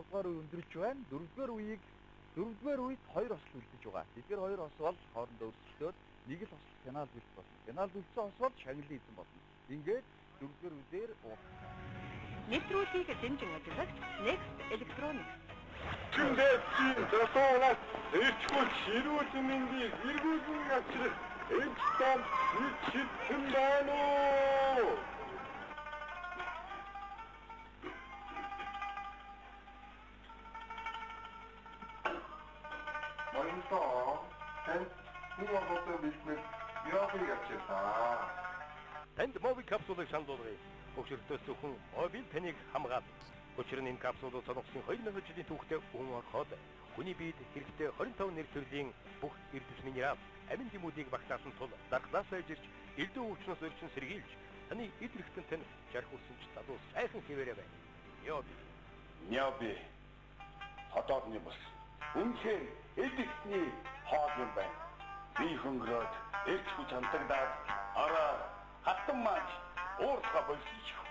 дугаар үе өндөрлж байна. Дөрөвдүгээр үед хоёр осол үлдэж байгаа. Эдгээр хоёр ос бол хоорондоо өрсөлдөөд нэг л осол финал үлдэх болно. Финал үлдсэн ос бол шагналын эзэн болно. Ингээд дөрөвдүгээр үеэр нэвтрүүлгийг дэмжин ажиллагч Next Electronics. Чиндээчийн зохиолоос эрчгүүл ширүүл мэндийг эргүүлэн авчрах эцэстэн хитэн байна уу? Монитор танд нэг битмэл явах явчихсан. Танд мобиль капсулыг шаналуулгыг өгшөртөөс зөвхөн мобиль таныг хамгаална. Учир нь энэ капсулууд соногсон 2000 жилийн түүхтэй хүн орхоод хүний биед хэрэгтэй 25 нэр төрлийн бүх эрдэс минерал, амин гэмүүдийг багтаасан тул дархлаасаа ижирч элдв өвчнөөс өрчин сэргийлж таны эд хэрэгтэн тань жархуулсан ч залуу сайхан хിവэрэ байна. Яоби. Хотоодны бус. Үнэхээр эдгтний хоол юм байна. Би хөнгөрөөд эрч хүч хамтагдаад араа хатан маань уурхаа болчих.